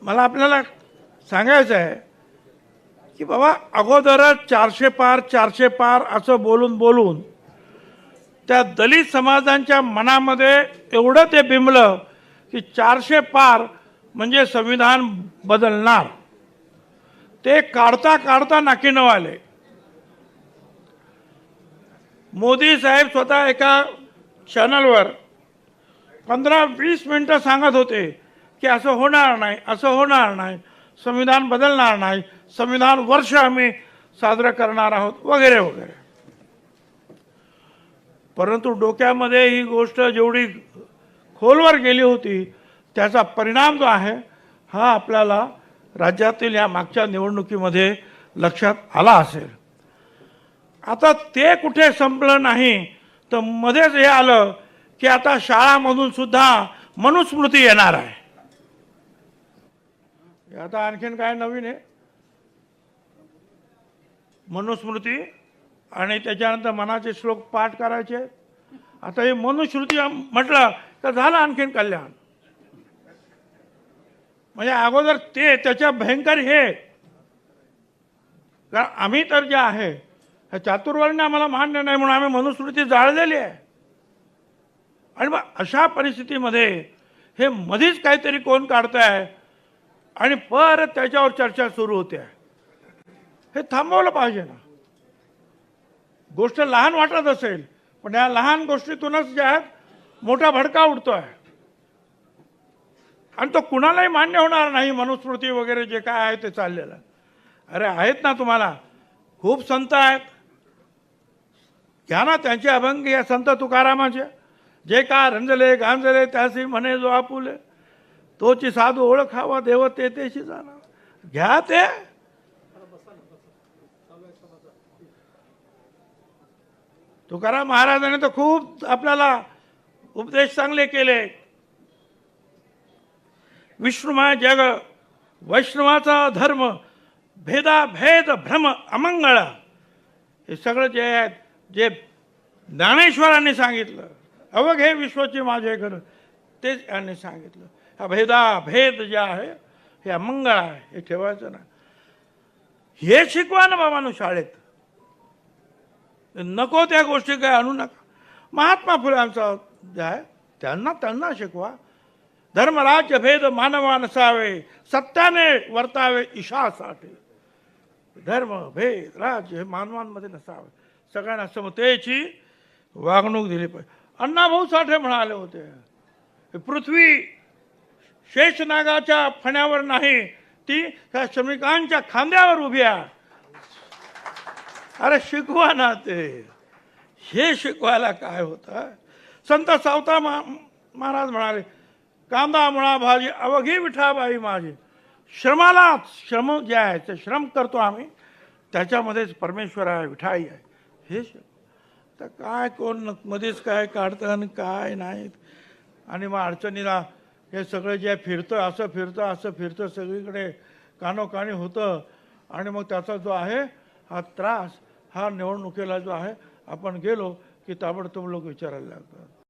मला आपल्याला सांगायचं आहे की बाबा अगोदरच 400 पार 400 पार असं बोलून बोलून त्या दलित समाजांच्या मनामध्ये एवढं ते बिंबलं की 400 पार म्हणजे संविधान बदलणार. ते काढता काढता नाकी नवाले. मोदी साहेब स्वतः एका चॅनलवर 15-20 मिनिटं सांगत होते की असं होणार नाही, असं होणार नाही, संविधान बदलणार नाही, संविधान वर्ष आम्ही साजरं करणार आहोत वगैरे वगैरे. परंतु डोक्यामध्ये ही गोष्ट जेवढी खोलवर गेली होती त्याचा परिणाम जो आहे हा आपल्याला राज्यातील या मागच्या निवडणुकीमध्ये लक्षात आला असेल. आता ते कुठे संपलं नाही तर मध्येच हे आलं की आता शाळांमधून सुद्धा मनुस्मृती येणार आहे. आता आणखीन काय नवीन आहे? मनुस्मृती आणि त्याच्यानंतर मनाचे श्लोक पाठ करायचे. आता हे मनुस्मृती म्हटलं तर झालं आणखीन कल्याण. म्हणजे अगोदर ते त्याच्या भयंकर हे, कारण आम्ही तर जे आहे ह्या चातुर्वर्ण्य आम्हाला मान्य नाही म्हणून आम्ही मनुस्मृती जाळलेली आहे. आणि मग अशा परिस्थितीमध्ये हे मध्येच काहीतरी कोण काढताय आणि परत त्याच्यावर चर्चा सुरू होते. हे थांबवलं पाहिजे ना. गोष्ट लहान वाटत असेल पण या लहान गोष्टीतूनच जे आहेत मोठा भडका उडतोय आणि तो कुणालाही मान्य होणार नाही. मनुस्मृती वगैरे जे काय आहे ते चाललेलं. अरे आहेत ना तुम्हाला खूप संत आहेत, घ्या ना त्यांचे अभंग. या संत तुकारामाचे जे का रंजले गांजले त्यासी म्हणे जो आपुले, तोची साधू ओळखावा देव ते तेशी जाणार. घ्या ते. तुकाराम महाराजांनी तर खूप आपल्याला उपदेश चांगले केले. विष्णुमय जग वैष्णवाचा धर्म भेदा भेद भ्रम अमंगळ, हे सगळं जे आहे जे ज्ञानेश्वरांनी सांगितलं, अवघे विश्वाची माझे घर, तेच यांनी सांगितलं. हा भेदा भेद जे आहे हे अमंगळ आहे, हे ठेवायचं ना. हे शिकवा ना बाबांनो शाळेत. नको त्या गोष्टी काय आणू नका. महात्मा फुल्यांचा जे आहे त्यांना शिकवा. धर्मराज्य भेद मानवा नसावे, सत्याने वर्तावे ईशासाठी. धर्म भेद राज्य हे मानवांमध्ये नसावे, सगळ्यांना समतेची वागणूक दिली पाहिजे. अण्णाभाऊ साठे म्हणाले होते, पृथ्वी शेषनागाच्या फण्यावर नाही, ती त्या श्रमिकांच्या खांद्यावर उभी आहे. अरे शिकवा ना ते. हे शिकवायला काय होतं? संत सावता महाराज म्हणाले, कांदा मुळा भाजी अवघी विठाबाई माझी. श्रम जे आहे ते श्रम करतो आम्ही, त्याच्यामध्येच परमेश्वर आहे, विठाई आहे. हे तर काय कोण मध्येच काय काढतं आणि काय नाही. आणि मग अडचणीला हे सगळं जे फिरतं असं फिरतं सगळीकडे कानोकानी होतं. आणि मग त्याचा जो आहे हा त्रास हा निवडणुकीला जो आहे आपण गेलो की ताबडतोब लोक विचारायला लागतात.